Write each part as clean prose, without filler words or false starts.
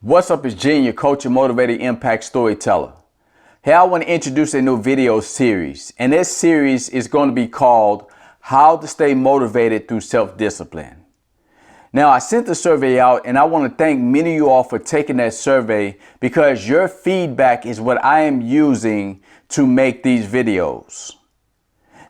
What's up, it's Gene, your coach and motivated impact storyteller. Hey, I want to introduce a new video series, and this series is going to be called How to Stay Motivated Through Self-Discipline. Now, I sent the survey out, and I want to thank many of you all for taking that survey because your feedback is what I am using to make these videos.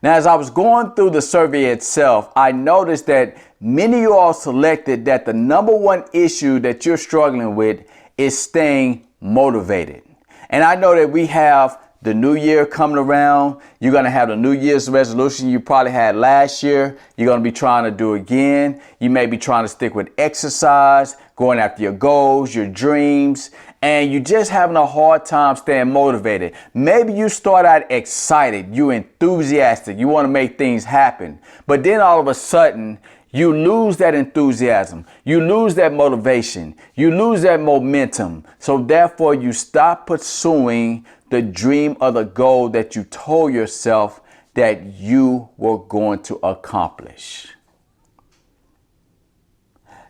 Now, as I was going through the survey itself, I noticed that many of you all selected that the number one issue that you're struggling with is staying motivated. And I know that we have the new year coming around. You're going to have the New Year's resolution you probably had last year. You're going to be trying to do again. You may be trying to stick with exercise, going after your goals, your dreams, and you're just having a hard time staying motivated. Maybe you start out excited, you're enthusiastic, you want to make things happen, but then all of a sudden you lose that enthusiasm, you lose that motivation, you lose that momentum. So therefore you stop pursuing the dream or the goal that you told yourself that you were going to accomplish.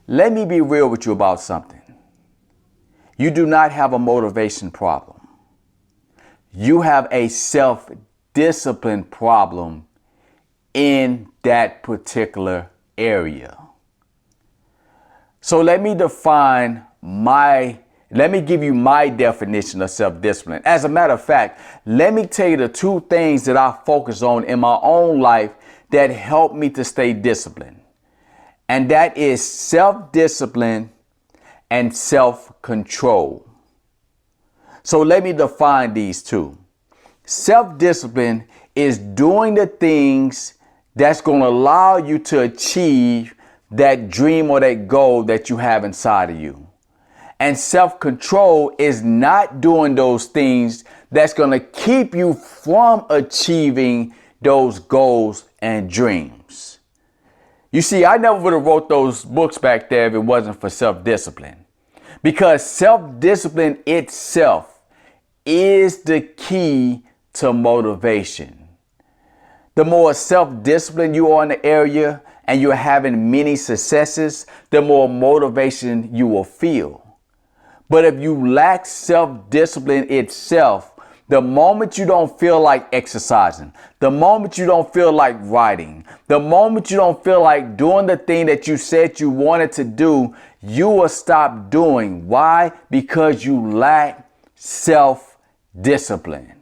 Let me be real with you about something. You do not have a motivation problem. You have a self-discipline problem in that particular area. So let me give you my definition of self-discipline. As a matter of fact, let me tell you the two things that I focus on in my own life that help me to stay disciplined. And that is self-discipline and self-control. So let me define these two. Self-discipline is doing the things that's going to allow you to achieve that dream or that goal that you have inside of you. And self-control is not doing those things that's going to keep you from achieving those goals and dreams. You see, I never would have wrote those books back there if it wasn't for self-discipline. Because self-discipline itself is the key to motivation. The more self-disciplined you are in the area and you're having many successes, the more motivation you will feel. But if you lack self-discipline itself, the moment you don't feel like exercising, the moment you don't feel like writing, the moment you don't feel like doing the thing that you said you wanted to do, you will stop doing. Why? Because you lack self-discipline.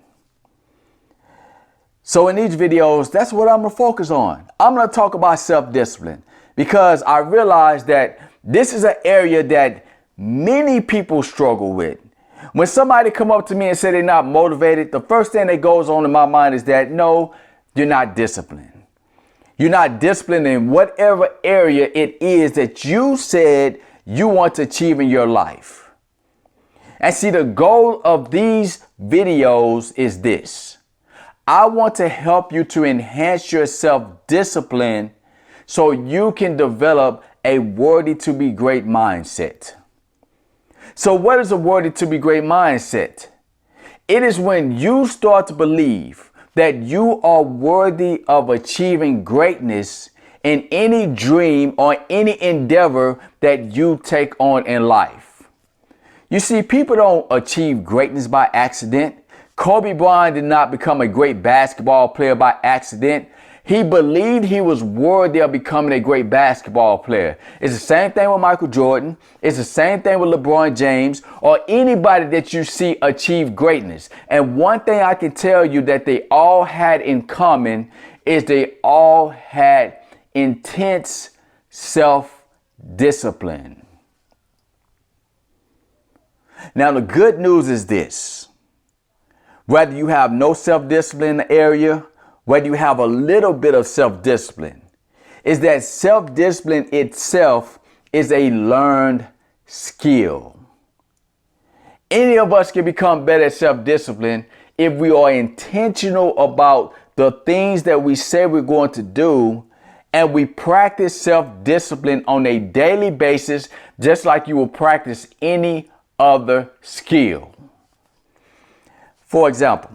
So in these videos, that's what I'm going to focus on. I'm going to talk about self-discipline because I realize that this is an area that many people struggle with. When somebody come up to me and say they're not motivated, the first thing that goes on in my mind is that, no, you're not disciplined. You're not disciplined in whatever area it is that you said you want to achieve in your life. And see, the goal of these videos is this. I want to help you to enhance your self-discipline so you can develop a worthy to be great mindset. So what is a worthy to be great mindset? It is when you start to believe that you are worthy of achieving greatness in any dream or any endeavor that you take on in life. You see, people don't achieve greatness by accident. Kobe Bryant did not become a great basketball player by accident. He believed he was worthy of becoming a great basketball player. It's the same thing with Michael Jordan. It's the same thing with LeBron James or anybody that you see achieve greatness. And one thing I can tell you that they all had in common is they all had intense self-discipline. Now, the good news is this. Whether you have no self-discipline in the area, whether you have a little bit of self-discipline, is that self-discipline itself is a learned skill. Any of us can become better at self-discipline if we are intentional about the things that we say we're going to do, and we practice self-discipline on a daily basis, just like you will practice any other skill. For example,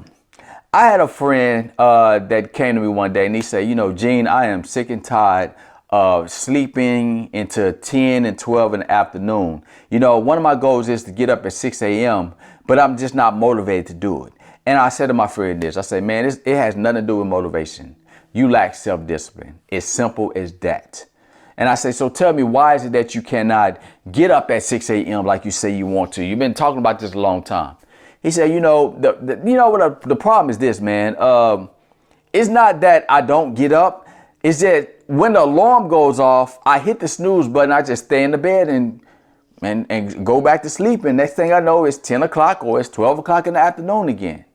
I had a friend that came to me one day and he said, Gene, I am sick and tired sleeping into 10 and 12 in the afternoon. You know, one of my goals is to get up at 6 a.m., but I'm just not motivated to do it. And I said to my friend this, I said, man, it has nothing to do with motivation. You lack self-discipline. It's simple as that. And I say, so tell me, why is it that you cannot get up at 6 a.m. like you say you want to? You've been talking about this a long time. He said, you know, the problem is this, man. It's not that I don't get up. It's that when the alarm goes off, I hit the snooze button. I just stay in the bed and go back to sleep. And next thing I know, it's 10 o'clock or it's 12 o'clock in the afternoon again.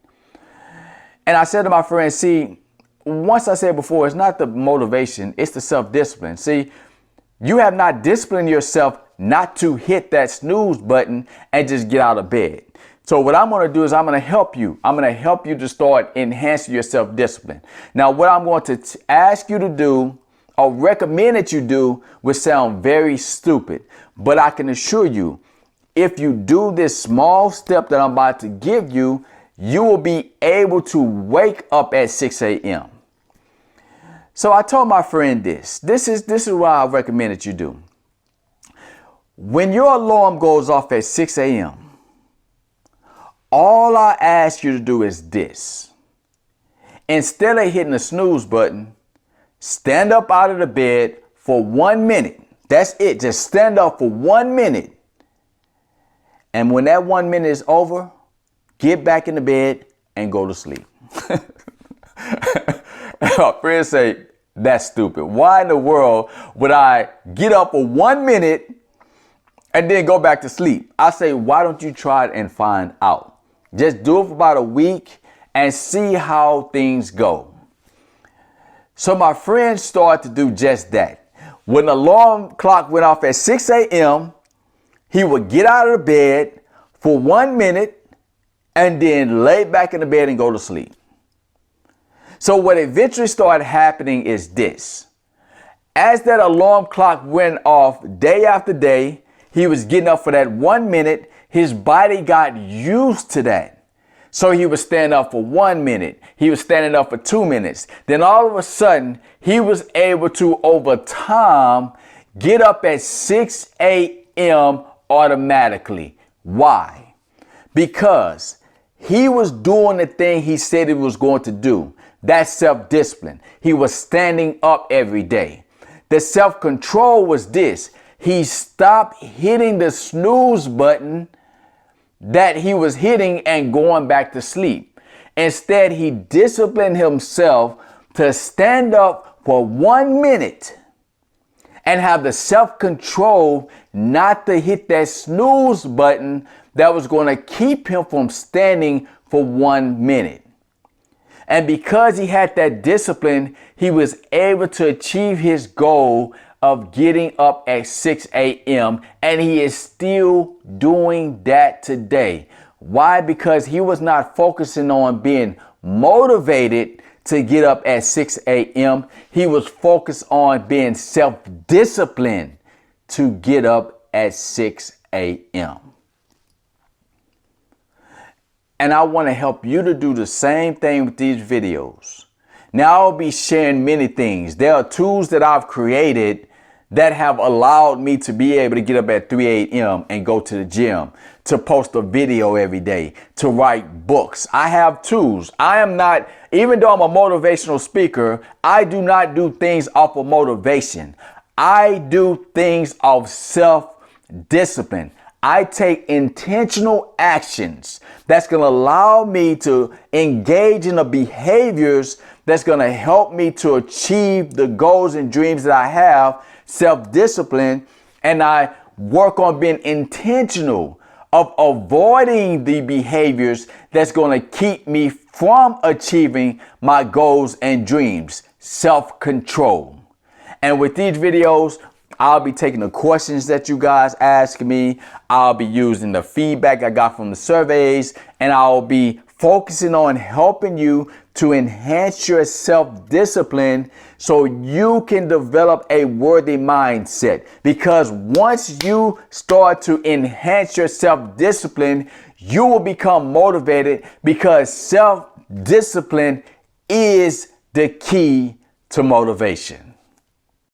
And I said to my friend, see, once I said before, it's not the motivation, it's the self-discipline. See, you have not disciplined yourself not to hit that snooze button and just get out of bed. So what I'm going to do is I'm going to help you. I'm going to help you to start enhancing your self-discipline. Now, what I'm going to ask you to do or recommend that you do will sound very stupid, but I can assure you, if you do this small step that I'm about to give you, you will be able to wake up at 6 a.m. So I told my friend this. This is what I recommend that you do. When your alarm goes off at 6 a.m., all I ask you to do is this. Instead of hitting the snooze button, stand up out of the bed for 1 minute. That's it. Just stand up for 1 minute. And when that 1 minute is over, get back in the bed and go to sleep. My friends say, that's stupid. Why in the world would I get up for 1 minute and then go back to sleep? I say, why don't you try it and find out? Just do it for about a week and see how things go. So my friend started to do just that. When the alarm clock went off at 6 a.m., he would get out of the bed for 1 minute and then lay back in the bed and go to sleep. So what eventually started happening is this. As that alarm clock went off day after day, he was getting up for that 1 minute. His body got used to that. So he would stand up for 1 minute. He was standing up for 2 minutes. Then all of a sudden, he was able to, over time, get up at 6 a.m. automatically. Why? Because he was doing the thing he said he was going to do. That's self-discipline. He was standing up every day. The self-control was this. He stopped hitting the snooze button that he was hitting and going back to sleep. Instead, he disciplined himself to stand up for 1 minute and have the self-control not to hit that snooze button that was going to keep him from standing for 1 minute. And because he had that discipline, he was able to achieve his goal of getting up at 6 a.m. And he is still doing that today. Why? Because he was not focusing on being motivated to get up at 6 a.m. He was focused on being self-disciplined to get up at 6 a.m. And I want to help you to do the same thing with these videos. Now I'll be sharing many things. There are tools that I've created that have allowed me to be able to get up at 3 a.m. and go to the gym, to post a video every day, to write books. I have tools. I am not, even though I'm a motivational speaker, I do not do things off of motivation. I do things of self-discipline. I take intentional actions that's going to allow me to engage in the behaviors that's going to help me to achieve the goals and dreams that I have, self-discipline, and I work on being intentional of avoiding the behaviors that's going to keep me from achieving my goals and dreams, self-control. And with these videos, I'll be taking the questions that you guys ask me. I'll be using the feedback I got from the surveys, and I'll be focusing on helping you to enhance your self-discipline so you can develop a worthy mindset. Because once you start to enhance your self-discipline, you will become motivated, because self-discipline is the key to motivation.